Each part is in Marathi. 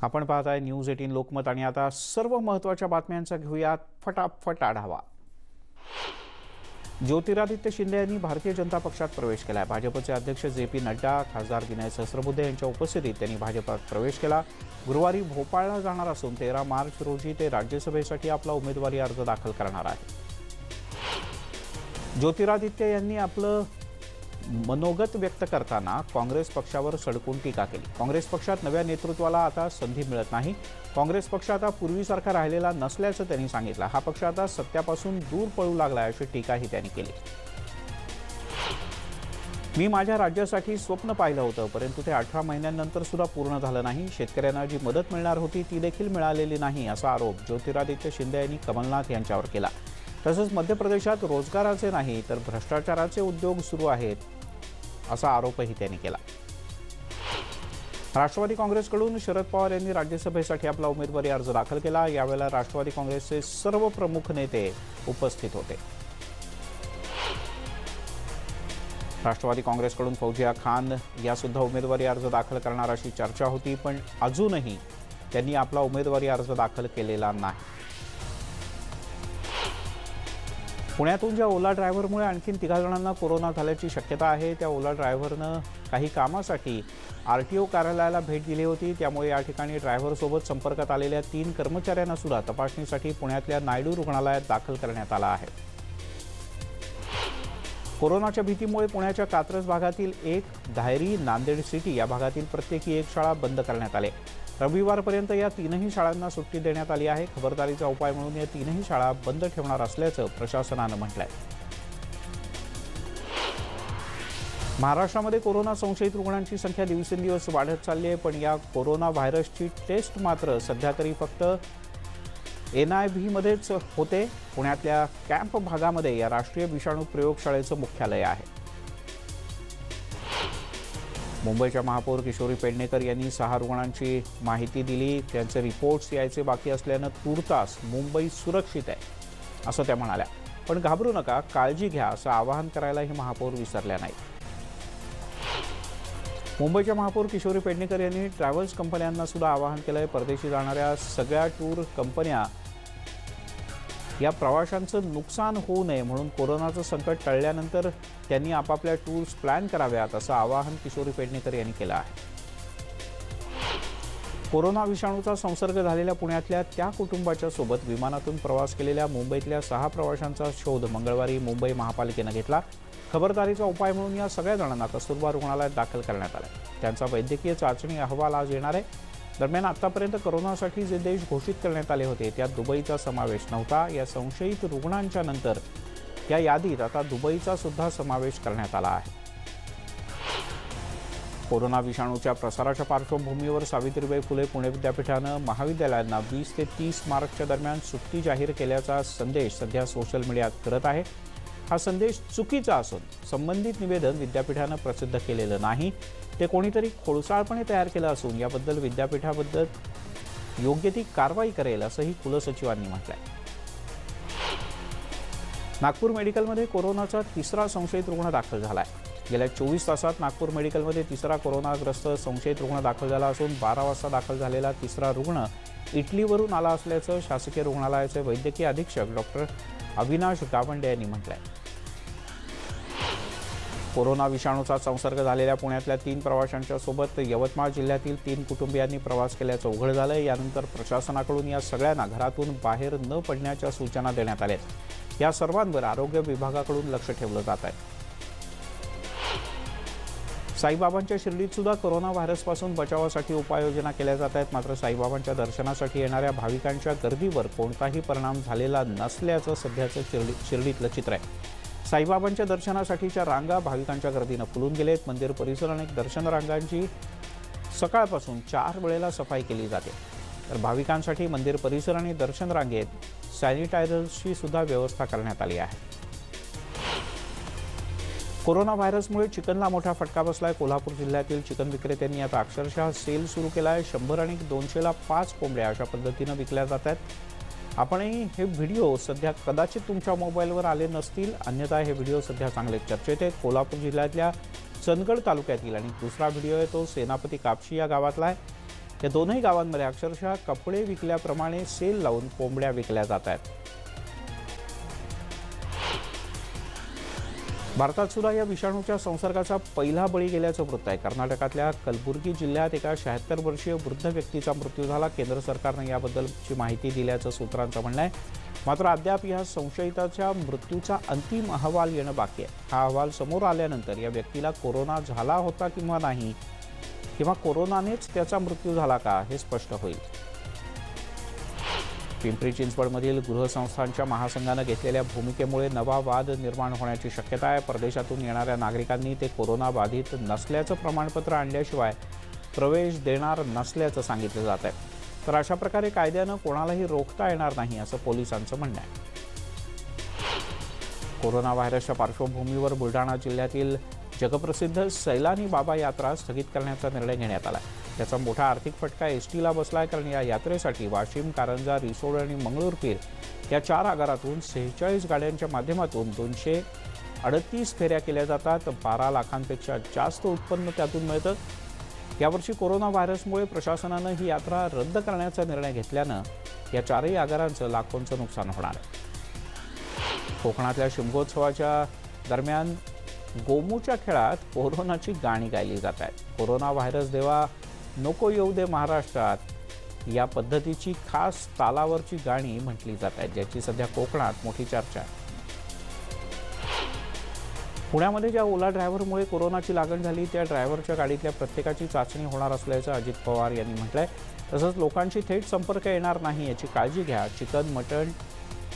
आपण पाहताय न्यूज 18 लोकमत आणि आता सर्व महत्त्वाच्या बातम्यांचा घेऊयात फटाफट आढावा। ज्योतिरादित्य शिंदे यांनी भारतीय जनता पक्षात प्रवेश केला। भाजपचे अध्यक्ष जे.पी. नड्डा, खासदार विनय सहस्रबुद्धे यांच्या उपस्थितीत त्यांनी भाजपात प्रवेश केला। गुरुवारी भोपाळला जाणार असून 13 मार्च रोजी ते राज्यसभेसाठी आपला उमेदवारी अर्ज दाखल करणार आहे। ज्योतिरादित्य यांनी आपलं मनोगत व्यक्त करताना काँग्रेस पक्षावर सडकून टीका केली। काँग्रेस पक्षात नव्या नेतृत्वाला आता संधी मिळत नाही। काँग्रेस पक्ष आता पूर्वीसारखा राहिलेला नसल्याचं त्यांनी सांगितलं। हा पक्ष आता सत्यापासून दूर पळू लागला अशी टीकाही त्यांनी केली। मी माझ्या राज्यासाठी स्वप्न पाहिलं होतं, परंतु ते 18 महिन्यांनंतर सुद्धा पूर्ण झालं नाही। शेतकऱ्यांना जी मदत मिळणार होती ती देखील मिळालेली नाही असा आरोप ज्योतिरादित्य शिंदे यांनी कमलनाथ यांच्यावर केला। तसंच मध्य प्रदेशात रोजगाराचे नाही तर भ्रष्टाचाराचे उद्योग सुरू आहेत असा आरोपही त्यांनी केला। राष्ट्रवादी काँग्रेसकडून शरद पवार यांनी राज्यसभेसाठी आपला उमेदवारी अर्ज दाखल केला। यावेळेला राष्ट्रवादी काँग्रेसचे सर्व प्रमुख नेते उपस्थित होते। राष्ट्रवादी काँग्रेसकडून फौजिया खान या सुद्धा उमेदवारी अर्ज दाखल करणार अशी चर्चा होती, पण अजूनही त्यांनी आपला उमेदवारी अर्ज दाखल केलेला नाही। पुण्यातून ज्या ओला ड्रायव्हरमुळे आणखीन 3 जणांना कोरोना झाल्याची शक्यता आहे, त्या ओला ड्रायव्हरनं काही कामासाठी आरटीओ कार्यालयाला भेट दिली होती। त्यामुळे या ठिकाणी ड्रायव्हरसोबत संपर्कात आलेल्या 3 कर्मचाऱ्यांना सुद्धा तपासणीसाठी पुण्यातल्या नायडू रुग्णालयात दाखल करण्यात आला आहे। कोरोनाच्या भीतीमुळे पुण्याच्या कात्रज भागातील एक, धायरी, नांदेड सिटी या भागातील प्रत्येकी एक शाळा बंद करण्यात आली। रविवारपर्यंत या 3ही शाळांना सुट्टी देण्यात आली आहे। खबरदारीचा उपाय म्हणून या 3ही शाळा बंद ठेवणार असल्याचं प्रशासनानं म्हटलंय। महाराष्ट्रामध्ये कोरोना संशयित रुग्णांची संख्या दिवसेंदिवस वाढत चालली आहे, पण या कोरोना व्हायरसची टेस्ट मात्र सध्या तरी फक्त NIV मध्येच होते। पुण्यातल्या कॅम्प भागामध्ये या राष्ट्रीय विषाणू प्रयोगशाळेचं मुख्यालय आहे। मुंबईच्या महापौर किशोरी पेडणेकर यांनी 6 रुग्णांची माहिती दिली। त्यांचे रिपोर्ट्स यायचे बाकी असल्यानं तुर्तास मुंबई सुरक्षित आहे असं त्या म्हणाल्या। पण घाबरू नका, काळजी घ्या असं आवाहन करायलाही महापौर विसरल्या नाही। मुंबईच्या महापौर किशोरी पेडणेकर यांनी ट्रॅव्हल्स कंपन्यांना सुद्धा आवाहन केलंय। परदेशी जाणाऱ्या सगळ्या टूर कंपन्या या प्रवाशांचं नुकसान होऊ नये म्हणून कोरोनाचं संकट टळल्यानंतर त्यांनी आपापल्या टूर्स प्लॅन कराव्यात असं आवाहन किशोरी पेडणेकर यांनी केलं आहे। कोरोना विषाणूचा संसर्ग झालेल्या पुण्यातल्या त्या कुटुंबाच्या सोबत विमानातून प्रवास केलेल्या मुंबईतल्या 6 प्रवाशांचा शोध मंगळवारी मुंबई महापालिकेनं घेतला। खबरदारीचा उपाय म्हणून या सगळ्या जणांना कस्तुरबा रुग्णालयात दाखल करण्यात आलं। त्यांचा वैद्यकीय चाचणी अहवाल आज येणार आहे। दरम्यान आतापर्यंत कोरोनासाठी जे देश घोषित करण्यात आले होते त्यात दुबईचा समावेश नव्हता। या संशयित रुग्णांच्या नंतर या यादीत आता दुबईचा सुद्धा समावेश करण्यात आला आहे। कोरोना विषाणूच्या प्रसाराच्या पार्श्वभूमीवर सावित्रीबाई फुले पुणे विद्यापीठानं महाविद्यालयांना 20 ते 30 मार्चच्या दरम्यान सुट्टी जाहीर केल्याचा संदेश सध्या सोशल मीडियात करत आहे। हा संदेश चुकीचा असून संबंधित निवेदन विद्यापीठानं प्रसिद्ध केलेलं नाही। ते कोणीतरी खोडसाळपणे तयार केलं असून याबद्दल विद्यापीठाबद्दल योग्य ती कारवाई करेल असंही कुलसचिवांनी म्हटलंय। नागपूर मेडिकलमध्ये कोरोनाचा 3रा संशयित रुग्ण दाखल झालाय। गेल्या 24 तासात नागपूर मेडिकलमध्ये 3रा कोरोनाग्रस्त संशयित रुग्ण दाखल झाला असून 12 वाजता दाखल झालेला 3रा रुग्ण इटलीवरून आला असल्याचं शासकीय रुग्णालयाचे वैद्यकीय अधीक्षक डॉक्टर अविनाश गावंडे यांनी म्हटलंय। कोरोना विषाणूचा संसर्ग झालेल्या पुण्यातल्या 3 प्रवाशांच्या सोबत यवतमाळ जिल्ह्यातील 3 कुटुंबियांनी प्रवास केल्याचं उघड झालंय। यानंतर प्रशासनाकडून या सगळ्यांना घरातून बाहेर न पडण्याच्या सूचना देण्यात आल्यात। या सर्वांवर आरोग्य विभागाकडून लक्ष ठेवलं जात आहे। साईबाबांच्या शिर्डीत सुद्धा कोरोना व्हायरसपासून बचावासाठी उपाययोजना केल्या जात आहेत। मात्र साईबाबांच्या दर्शनासाठी येणाऱ्या भाविकांच्या गर्दीवर कोणताही परिणाम झालेला नसल्याचं सध्याचं शिर्डीतलं चित्र आहे। साईबाबांच्या दर्शनासाठीच्या रांगा भाविकांच्या गर्दीनं फुलून गेलेत। मंदिर परिसर आणि दर्शन रांगांची सकाळपासून 4 वेळेला सफाई केली जाते, तर भाविकांसाठी मंदिर परिसर आणि दर्शन रांगेत सॅनिटायझर्सची सुद्धा व्यवस्था करण्यात आली आहे। कोरोना व्हायरसमुळे चिकनला मोठा फटका बसलाय। कोल्हापूर जिल्ह्यातील चिकन विक्रेत्यांनी आता अक्षरशः सेल सुरू केला आहे। 100 आणि 200ला 5 कोंबड्या अशा पद्धतीनं विकल्या जात आहेत। आपणही हे व्हिडिओ सध्या कदाचित तुमच्या मोबाईलवर आले नसतील, अन्यथा हे व्हिडिओ सध्या चांगले चर्चेत आहेत। कोल्हापूर जिल्ह्यातल्या चंदगड तालुक्यातील आणि दुसरा व्हिडिओ आहे तो सेनापती कापशी या गावातला आहे। या दोनही गावांमध्ये अक्षरशः कपडे विकल्याप्रमाणे सेल लावून कोंबड्या विकल्या जात आहेत. भारतात सुद्धा या विषाणूच्या संसर्गाचा पहिला बळी गेल्याचं वृत्त आहे. कर्नाटकातल्या कलबुर्गी जिल्ह्यात एका 76 वर्षीय वृद्ध व्यक्तीचा मृत्यू झाला. केंद्र सरकारने याबद्दलची माहिती दिल्याचं सूत्रांचं म्हणणं आहे. मात्र अद्याप या संशयिताच्या मृत्यूचा अंतिम अहवाल येणं बाकी आहे. हा अहवाल समोर आल्यानंतर या व्यक्तीला कोरोना झाला होता किंवा नाही, किंवा कोरोनानेच त्याचा मृत्यू झाला का, हे स्पष्ट होईल. पिंपरी चिंचवडमधील गृहसंस्थांच्या महासंघानं घेतलेल्या भूमिकेमुळे नवा वाद निर्माण होण्याची शक्यता आहे. परदेशातून येणाऱ्या नागरिकांनी ते कोरोना बाधित नसल्याचं प्रमाणपत्र आणल्याशिवाय प्रवेश देणार नसल्याचं सांगितलं जात आहे. तर अशा प्रकारे कायद्यानं कोणालाही रोखता येणार नाही, असं पोलिसांचं म्हणणं आहे. कोरोना व्हायरसच्या पार्श्वभूमीवर बुलढाणा जिल्ह्यातील जगप्रसिद्ध सैलानी बाबा यात्रा स्थगित करण्याचा निर्णय घेण्यात आला. याचा मोठा आर्थिक फटका एसटीला बसलाय, कारण या यात्रेसाठी वाशिम, कारंजा, रिसोड आणि मंगळूरपीर या 4 आगारातून 46 गाड्यांच्या माध्यमातून 238 फेऱ्या केल्या जातात. 12 लाखांपेक्षा जास्त उत्पन्न त्यातून मिळतं. यावर्षी कोरोना व्हायरसमुळे प्रशासनानं ही यात्रा रद्द करण्याचा निर्णय घेतल्यानं या 4ही आगारांचं लाखोंचं नुकसान होणार आहे. कोकणातल्या शिमगोत्सवाच्या दरम्यान गोमूच्या खेळात कोरोनाची गाणी गायली जात आहेत. कोरोना व्हायरस देवा नको येऊ दे महाराष्ट्रात, या पद्धतीची खास तालावरची गाणी म्हटली जात आहेत, ज्याची सध्या कोकणात मोठी चर्चा आहे. पुण्यामध्ये ज्या ओला ड्रायव्हरमुळे कोरोनाची लागण झाली, त्या ड्रायव्हरच्या गाडीतल्या प्रत्येकाची चाचणी होणार असल्याचं अजित पवार यांनी म्हटलंय. तसंच लोकांशी थेट संपर्क येणार नाही याची काळजी घ्या. चिकन, मटण,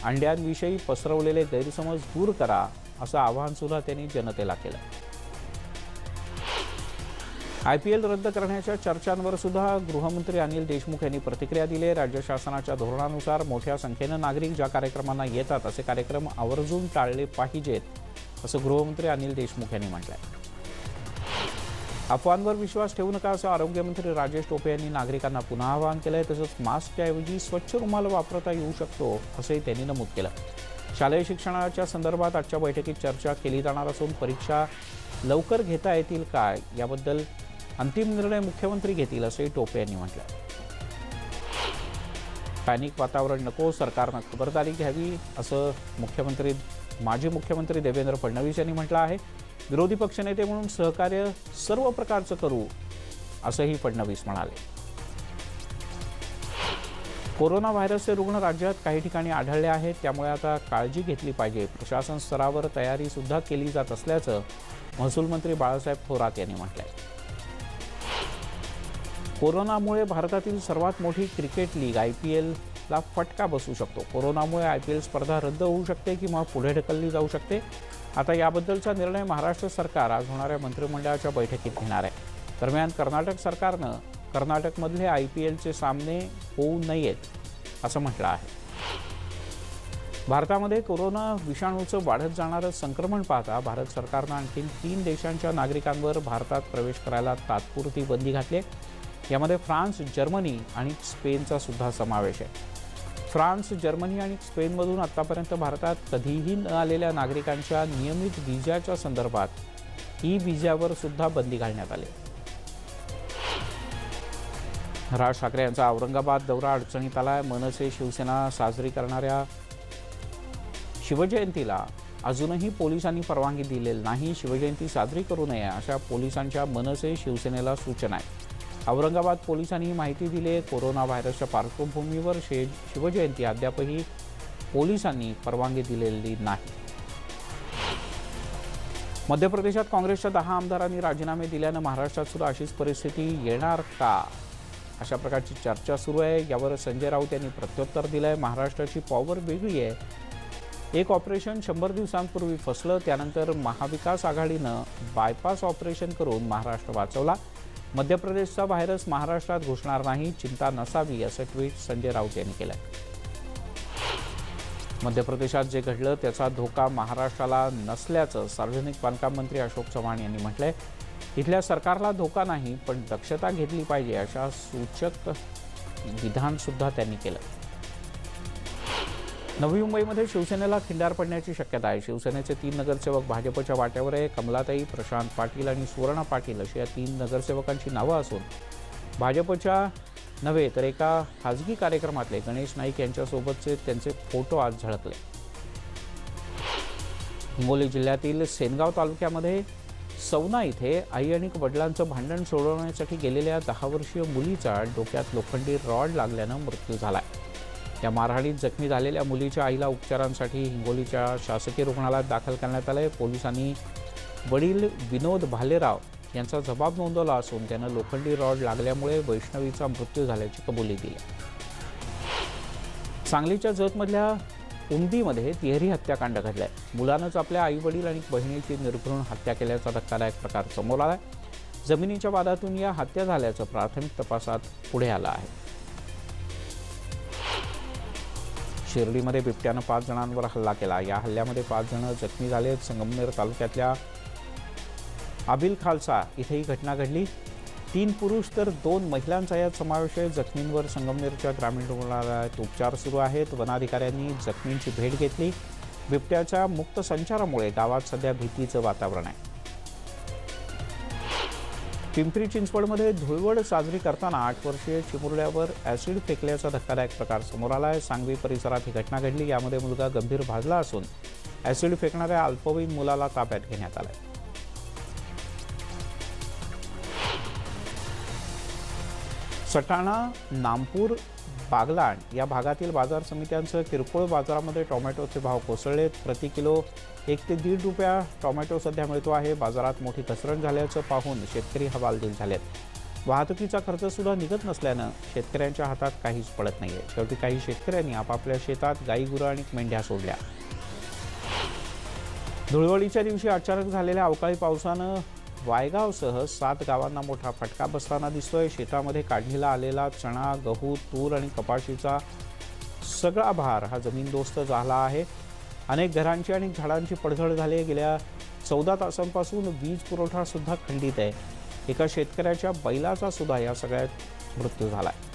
अंड्यांविषयी पसरवलेले गैरसमज दूर करा, असं आवाहन सुद्धा त्यांनी जनतेला केलं. IPL रद्द करण्याच्या चर्चांवर सुद्धा गृहमंत्री अनिल देशमुख यांनी प्रतिक्रिया दिली. राज्य शासनाच्या धोरणानुसार मोठ्या संख्येनं नागरिक ज्या कार्यक्रमांना येतात, असे कार्यक्रम आवर्जून टाळले पाहिजेत, असं गृहमंत्री अनिल देशमुख यांनी म्हटलंय. अफवांवर विश्वास ठेवू नका, असं आरोग्यमंत्री राजेश टोपे यांनी नागरिकांना पुन्हा आवाहन केलंय. तसंच मास्कच्याऐवजी स्वच्छ रुमाल वापरता येऊ शकतो, असंही त्यांनी नमूद केलं. शालेय शिक्षणाच्या संदर्भात आजच्या बैठकीत चर्चा केली जाणार असून परीक्षा लवकर घेता येतील काय, याबद्दल अंतिम निर्णय मुख्यमंत्री घेतील, असंही टोपे यांनी म्हटलं. पॅनिक वातावरण नको, सरकारनं खबरदारी घ्यावी, असं माजी मुख्यमंत्री देवेंद्र फडणवीस यांनी म्हटलं आहे. विरोधी पक्षनेते म्हणून सहकार्य सर्व प्रकारचं करू, असंही फडणवीस म्हणाले. कोरोना व्हायरसचे रुग्ण राज्यात काही ठिकाणी आढळले आहेत, त्यामुळे आता काळजी घेतली पाहिजे. प्रशासन स्तरावर तयारी सुद्धा केली जात असल्याचं महसूल मंत्री बाळासाहेब थोरात यांनी म्हटलंय. कोरोनामुळे भारतातील सर्वात मोठी क्रिकेट लीग IPLला फटका बसू शकतो. कोरोनामुळे IPL स्पर्धा रद्द होऊ शकते किंवा पुढे ढकलली जाऊ शकते. आता याबद्दलचा निर्णय महाराष्ट्र सरकार आज होणाऱ्या मंत्रिमंडळाच्या बैठकीत घेणार आहे. दरम्यान कर्नाटक सरकारनं कर्नाटकमधले IPLचे सामने होऊ नयेत, असं म्हटलं आहे. भारतामध्ये कोरोना विषाणूचं वाढत जाणारं संक्रमण पाहता भारत सरकारनं आणखी 3 देशांच्या नागरिकांवर भारतात प्रवेश करायला तात्पुरती बंदी घातली आहे. यामध्ये फ्रान्स, जर्मनी आणि स्पेनचा सुद्धा समावेश आहे. फ्रान्स, जर्मनी आणि स्पेनमधून आतापर्यंत भारतात कधीही न आलेल्या नागरिकांच्या नियमित व्हिजाच्या संदर्भात ई-व्हिजावर सुद्धा बंदी घालण्यात आली. राज ठाकरे यांचा औरंगाबाद दौरा अडचणीत आलाय. मनसे शिवसेना साजरी करणाऱ्या शिवजयंतीला अजूनही पोलिसांनी परवानगी दिलेली नाही. शिवजयंती साजरी करू नये, अशा पोलिसांच्या मनसे शिवसेनेला सूचना आहे. औरंगाबाद पोलिसांनी ही माहिती दिली आहे. कोरोना व्हायरसच्या पार्श्वभूमीवर शिवजयंती अद्यापही पोलिसांनी परवानगी दिलेली नाही. मध्य प्रदेशात काँग्रेसच्या 10 आमदारांनी राजीनामे दिल्यानं महाराष्ट्रात सुद्धा अशीच परिस्थिती येणार का, अशा प्रकारची चर्चा सुरू आहे. यावर संजय राऊत यांनी प्रत्युत्तर दिलं आहे. महाराष्ट्राची पॉवर वेगळी आहे. एक ऑपरेशन 100 दिवसांपूर्वी फसलं, त्यानंतर महाविकास आघाडीनं बायपास ऑपरेशन करून महाराष्ट्र वाचवला. मध्य प्रदेशचा व्हायरस महाराष्ट्रात घुसणार नाही, चिंता नसावी, असं ट्विट संजय राऊत यांनी केलं. मध्य प्रदेशात जे घडलं त्याचा धोका महाराष्ट्राला नसल्याचं सार्वजनिक बांधकाम मंत्री अशोक चव्हाण यांनी म्हटलंय. इथल्या सरकारला धोका नाही, पण दक्षता घेतली पाहिजे, अशा सूचक विधान सुद्धा त्यांनी केलं. नवी मुंबईमध्ये शिवसेनेला खिंडार पडण्याची शक्यता आहे. शिवसेनेचे 3 नगरसेवक भाजपच्या वाट्यावर आहे. कमलाताई, प्रशांत पाटील आणि सुवर्णा पाटील अशी या 3 नगरसेवकांची नावं असून भाजपच्या नव्हे तर एका खाजगी कार्यक्रमातले गणेश नाईक यांच्यासोबतचे त्यांचे फोटो आज झळकले. हिंगोली जिल्ह्यातील सेनगाव तालुक्यामध्ये सवना इथे आई आणि वडिलांचं भांडण सोडवण्यासाठी गेलेल्या 10 वर्षीय मुलीचा डोक्यात लोखंडी रॉड लागल्यानं मृत्यू झालाय. या मारहाणीत जखमी झालेल्या मुलीच्या आईला उपचारांसाठी हिंगोलीच्या शासकीय रुग्णालयात दाखल करण्यात आलंय. पोलिसांनी वडील विनोद भालेराव यांचा जबाब नोंदवला असून त्यानं लोखंडी रॉड लागल्यामुळे वैष्णवीचा मृत्यू झाल्याची कबुली दिली. सांगलीच्या जतमधल्या उमदीमध्ये तिहेरी हत्याकांड घडलाय. मुलानंच आपल्या आई वडील आणि बहिणीची निर्घृण हत्या केल्याचा धक्कादायक प्रकार समोर आलाय. जमिनीच्या वादातून या हत्या झाल्याचं प्राथमिक तपासात पुढे आलं आहे. शिर्डीमध्ये बिबट्यानं 5 जणांवर हल्ला केला. या हल्ल्यामध्ये 5 जण जखमी झाले. संगमनेर तालुक्यातल्या आबिल खालसा इथे ही घटना घडली. 3 पुरुष तर 2 महिलांचा यात समावेश आहे. जखमींवर संगमनेरच्या ग्रामीण रुग्णालयात उपचार सुरू आहेत. वनाधिकाऱ्यांनी जखमींची भेट घेतली. बिबट्याच्या मुक्त संचारामुळे गावात सध्या भीतीचं वातावरण आहे. पिंपरी चिंचवडमध्ये धुळवड साजरी करताना 8 वर्षीय चिमुरड्यावर ॲसिड फेकल्याचा धक्कादायक प्रकार समोर आला आहे. सांगवी परिसरात ही घटना घडली. यामध्ये मुलगा गंभीर भाजला असून ॲसिड फेकणाऱ्या अल्पवयीन मुलाला ताब्यात घेण्यात आलं आहे. सटाणा, नामपूर, बागलाण या भागातील बाजार समित्यांसह किरकोळ बाजारामध्ये टोमॅटोचे भाव कोसळले. प्रति किलो 1 ते 1.5 रुपया टोमॅटो सध्या मिळतो आहे. बाजारात मोठी घसरण झाल्याचं पाहून शेतकरी हवालदिल झालेत. वाहतुकीचा खर्च सुद्धा निघत नसल्यानं शेतकऱ्यांच्या हातात काहीच पडत नाहीये. शेवटी काही शेतकऱ्यांनी आपापल्या शेतात गाई गुरं आणि मेंढ्या सोडल्या. धुळवडीच्या दिवशी अचानक झालेल्या अवकाळी पावसानं वायगावसह 7 गावांना मोठा फटका बसताना दिसतोय. शेतामध्ये काढणीला आलेला चणा, गहू, तूर आणि कपाशीचा सगळा भार हा जमीनदोस्त झाला आहे. अनेक घरांची आणि झाडांची पडझड झाली आहे. गेल्या 14 तासांपासून वीज पुरवठा सुद्धा खंडित आहे. एका शेतकऱ्याच्या बैलाचा सुद्धा या सगळ्यात मृत्यू झाला आहे.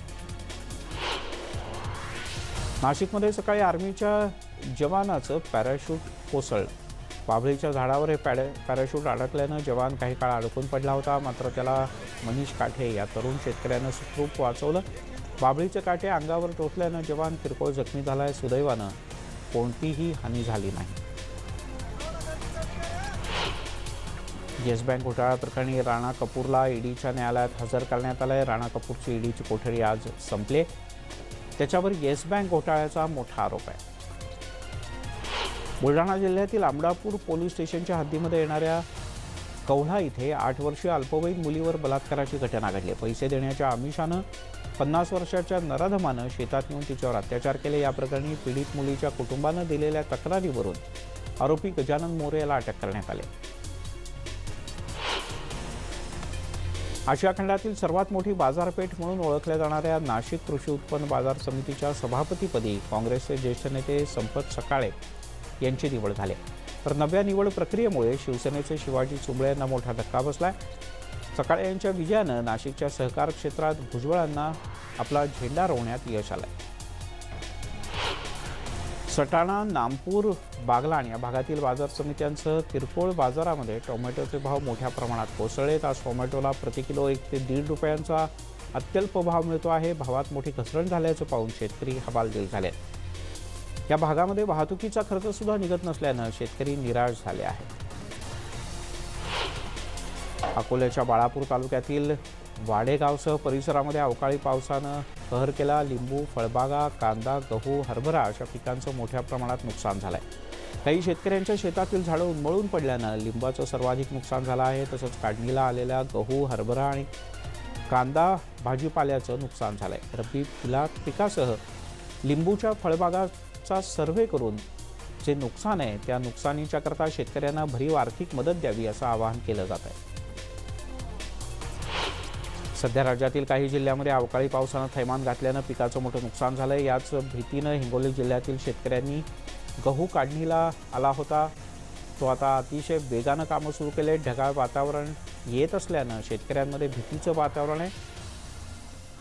नाशिकमध्ये सकाळी आर्मीच्या जवानाचं पॅराशूट कोसळलं. बाभळीच्या झाडावर हे पॅराशूट अडकल्यानं जवान काही काळ अडकून पडला होता. मात्र त्याला मनीष काठे या तरुण शेतकऱ्यानं सुखरूप वाचवलं. बाभळीचे काटे अंगावर टोचल्यानं जवान किरकोळ जखमी झालाय. सुदैवानं कोणतीही हानी झाली नाही. येस बँक घोटाळा प्रकरणी राणा कपूरला ईडीच्या न्यायालयात हजर करण्यात आलंय. राणा कपूरची ईडीची कोठडी आज संपले. त्याच्यावर येस बँक घोटाळ्याचा मोठा आरोप आहे. बुलढाणा जिल्ह्यातील आंबडापूर पोलीस स्टेशनच्या हद्दीमध्ये येणाऱ्या कौढा इथे 8 वर्षीय अल्पवयीन मुलीवर बलात्काराची घटना घडली. पैसे देण्याच्या आमिषानं 50 वर्षाच्या नराधमानं शेतात येऊन तिच्यावर अत्याचार केले. या प्रकरणी पीडित मुलीच्या कुटुंबानं दिलेल्या तक्रारीवरून आरोपी गजानन मोरे याला अटक करण्यात आली. आशिया खंडातील सर्वात मोठी बाजारपेठ म्हणून ओळखल्या जाणाऱ्या नाशिक कृषी उत्पन्न बाजार समितीच्या सभापतीपदी काँग्रेसचे ज्येष्ठ नेते संपत सकाळे यांची निवड झाली. तर नव्या निवड प्रक्रियेमुळे शिवसेनेचे शिवाजी चुंबळे यांना मोठा धक्का बसलाय. सकाळे यांच्या विजयानं नाशिकच्या सहकार क्षेत्रात भुजबळांना आपला झेंडा रोवण्यात यश आलंय. सटाणा, नामपूर, बागलाण या भागातील बाजार समित्यांसह किरकोळ बाजारामध्ये टोमॅटोचे भाव मोठ्या प्रमाणात कोसळलेत. आज टोमॅटोला प्रति किलो 1 ते 1.5 रुपयांचा अत्यल्प भाव मिळतो आहे. भावात मोठी घसरण झाल्याचं पाहून शेतकरी हवालदिल झाले. या भागामध्ये वाहतुकीचा खर्च सुद्धा निघत नसल्यानं शेतकरी निराश झाले आहेत. अकोल्याच्या बाळापूर तालुक्यातील वाडेगावसह परिसरामध्ये अवकाळी पावसानं कहर केला. लिंबू, फळबागा, कांदा, गहू, हरभरा अशा पिकांचं मोठ्या प्रमाणात नुकसान झालंय. काही शेतकऱ्यांच्या शेतातील झाडं उन्मळून पडल्यानं लिंबाचं सर्वाधिक नुकसान झालं आहे. तसंच काढणीला आलेल्या गहू, हरभरा आणि कांदा भाजीपाल्याचं नुकसान झालंय. रब्बी पिकासह लिंबूच्या फळबागाचा सर्व्हे करून जे नुकसान आहे त्या नुकसानीच्या करता शेतकऱ्यांना भरीव आर्थिक मदत द्यावी असं आवाहन केलं जात आहे. सध्या राज्यातील काही जिल्ह्यांमध्ये अवकाळी पावसानं थैमान घातल्यानं पिकाचं मोठं नुकसान झालंय. याच भीतीनं हिंगोली जिल्ह्यातील शेतकऱ्यांनी गहू काढणीला आला होता तो आता अतिशय वेगानं कामं सुरू केले. ढगाळ वातावरण येत असल्यानं शेतकऱ्यांमध्ये भीतीचं वातावरण आहे.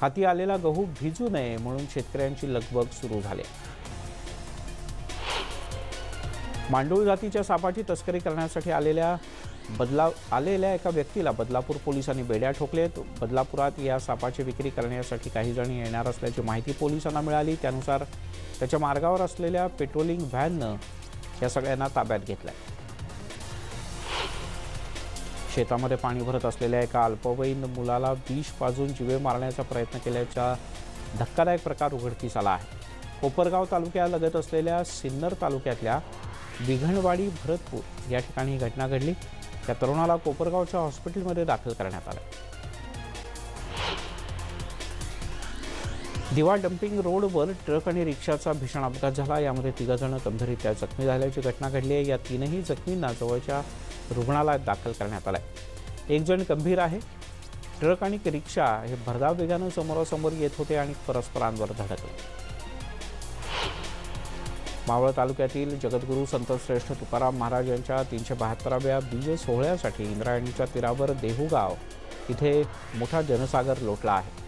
हाती आलेला गहू भिजू नये म्हणून शेतकऱ्यांची लगबग सुरू झाली. मांडूळ जातीच्या सापाची तस्करी करण्यासाठी आलेल्या आलेल्या एका व्यक्तीला बदलापूर पोलिसांनी बेड्या ठोकलेत। बदलापुरात या सापाची विक्री करण्यासाठी काही जण येणार असल्याची माहिती पोलिसांना मिळाली। त्यानुसार त्याच्या मार्गावर असलेल्या पेट्रोलिंग व्हॅननं या सगळ्यांना ताब्यात घेतलंय। शेतामध्ये पाणी भरत असलेल्या एका अल्पवयीन मुलाला विष पाजून जीवे मारण्याचा प्रयत्न केल्याचा धक्कादायक प्रकार उघडकीस आला आहे। कोपरगाव तालुक्यालगत असलेल्या सिन्नर तालुक्यातल्या विघणवाडी भरतपूर या ठिकाणी ही घटना घडली। त्या तरुणाला कोपरगावच्या हॉस्पिटलमध्ये दाखल करण्यात आलं। दिवा डम्पिंग रोडवर ट्रक आणि रिक्षाचा भीषण अपघात झाला। यामध्ये 3 जण गंभीररित्या जखमी झाल्याची घटना घडली आहे। या 3ही जखमींना जवळच्या रुग्णालयात दाखल करण्यात आलं आहे। 1 जण गंभीर आहे। ट्रक आणि रिक्षा हे भरधाव वेगानं समोरासमोर येत होते आणि परस्परांवर धडकले। मावळ तालुक्यातील जगद्गुरू संतश्रेष्ठ तुकाराम महाराज यांच्या 372व्या बीज सोहळ्यासाठी इंद्रायणीच्या तीरावर देहुगाव इथे मोठा जनसागर लोटला आहे।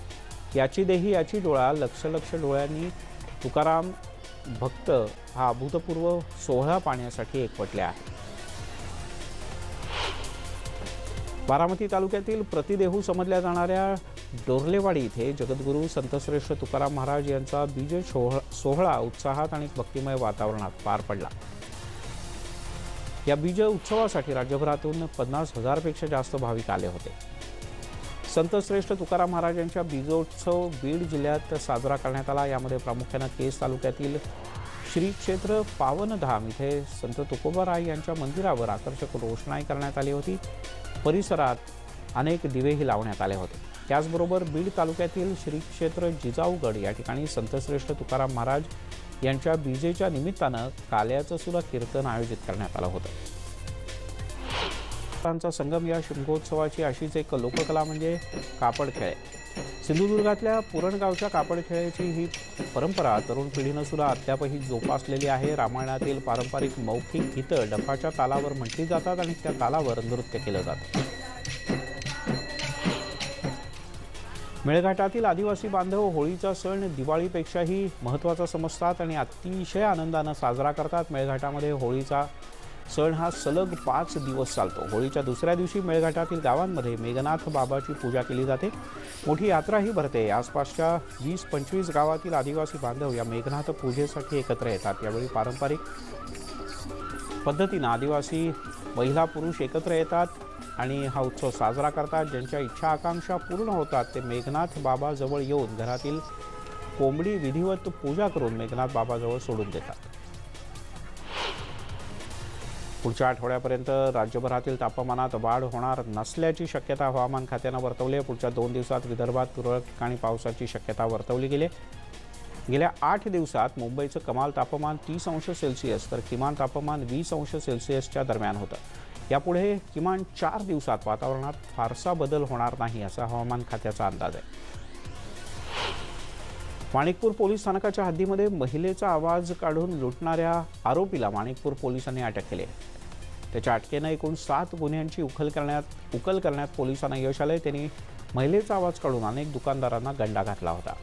याची देही याची डोळा लक्ष डोळ्यांनी तुकाराम भक्त हा अभूतपूर्व सोहळा पाहण्यासाठी एकवटले आहे। बारामती तालुक्यातील प्रतिदेहू समजल्या जाणाऱ्या डोरलेवाडी इथे जगद्गुरू संतश्रेष्ठ तुकाराम महाराज यांचा बीज सोहळा उत्साहात आणि भक्तिमय वातावरणात पार पडला। या बीज उत्सवासाठी राज्यभरातून 50,000 पेक्षा जास्त भाविक आले होते। संतश्रेष्ठ तुकाराम महाराजांच्या बीजोत्सव बीड जिल्ह्यात साजरा करण्यात आला। यामध्ये प्रामुख्याने केज तालुक्यातील श्री क्षेत्र पावनधाम इथे संत तुकोबाराय यांच्या मंदिरावर आकर्षक रोषणाई करण्यात आली होती। परिसरात अनेक दिवेही लावण्यात आले होते। त्याचबरोबर बीड तालुक्यातील श्री क्षेत्र जिजाऊगड या ठिकाणी संतश्रेष्ठ तुकाराम महाराज यांच्या बीजेच्या निमित्तानं काल्याचं सुद्धा कीर्तन आयोजित करण्यात आलं होतं। संगम या शिमगोत्सवाची अशीच एक लोककला म्हणजे कापड खेळ। सिंधुदुर्गातल्या पुरणगावच्या कापड खेळाची ही परंपरा तरुण पिढीनं सुद्धा अद्यापही जोपासलेली आहे। रामायणातील पारंपरिक मौखिक गीतं डफाच्या तालावर म्हटली जातात आणि त्या तालावर नृत्य केलं जातं। मेळघाटातील आदिवासी बांधव होळीचा सण दिवाळीपेक्षाही महत्त्वाचा समजतात आणि अतिशय आनंदानं साजरा करतात। मेळघाटामध्ये होळीचा सण हा सलग 5 दिवस चालतो। होळीच्या दुसऱ्या दिवशी मेळघाटातील गावांमध्ये मेघनाथ बाबाची पूजा केली जाते। मोठी यात्राही भरते। आसपासच्या 20-25 गावातील आदिवासी बांधव या मेघनाथ पूजेसाठी एकत्र येतात। यावेळी पारंपरिक पद्धतीनं आदिवासी महिला पुरुष एकत्र येतात आणि हा उत्सव साजरा करतात। ज्यांच्या इच्छा आकांक्षा पूर्ण होतात ते मेघनाथ बाबाजवळ येऊन घरातील कोंबडी विधिवत पूजा करून मेघनाथ बाबाजवळ सोडून देतात। पुढच्या आठवड्यापर्यंत राज्यभरातील तापमानात वाढ होणार नसल्याची शक्यता हवामान खात्यानं वर्तवली आहे। पुढच्या 2 दिवसात विदर्भात तुरळक ठिकाणी पावसाची शक्यता वर्तवली गेली। गेल्या 8 दिवसात मुंबईचं कमाल तापमान 30 अंश सेल्सिअस तर किमान तापमान 20 अंश सेल्सिअसच्या दरम्यान होतं। यापुढे किमान 4 दिवसात वातावरणात फारसा बदल होणार नाही असा हवामान खात्याचा अंदाज आहे। माणिकपूर पोलीस स्थानकाच्या हद्दीमध्ये महिलेचा आवाज काढून लुटणाऱ्या आरोपीला माणिकपूर पोलिसांनी अटक केली आहे। त्याच्या अटकेनं एकूण 7 गुन्ह्यांची उकल करण्यात पोलिसांना यश आलंय। त्यांनी महिलेचा आवाज काढून अनेक दुकानदारांना गंडा घातला होता।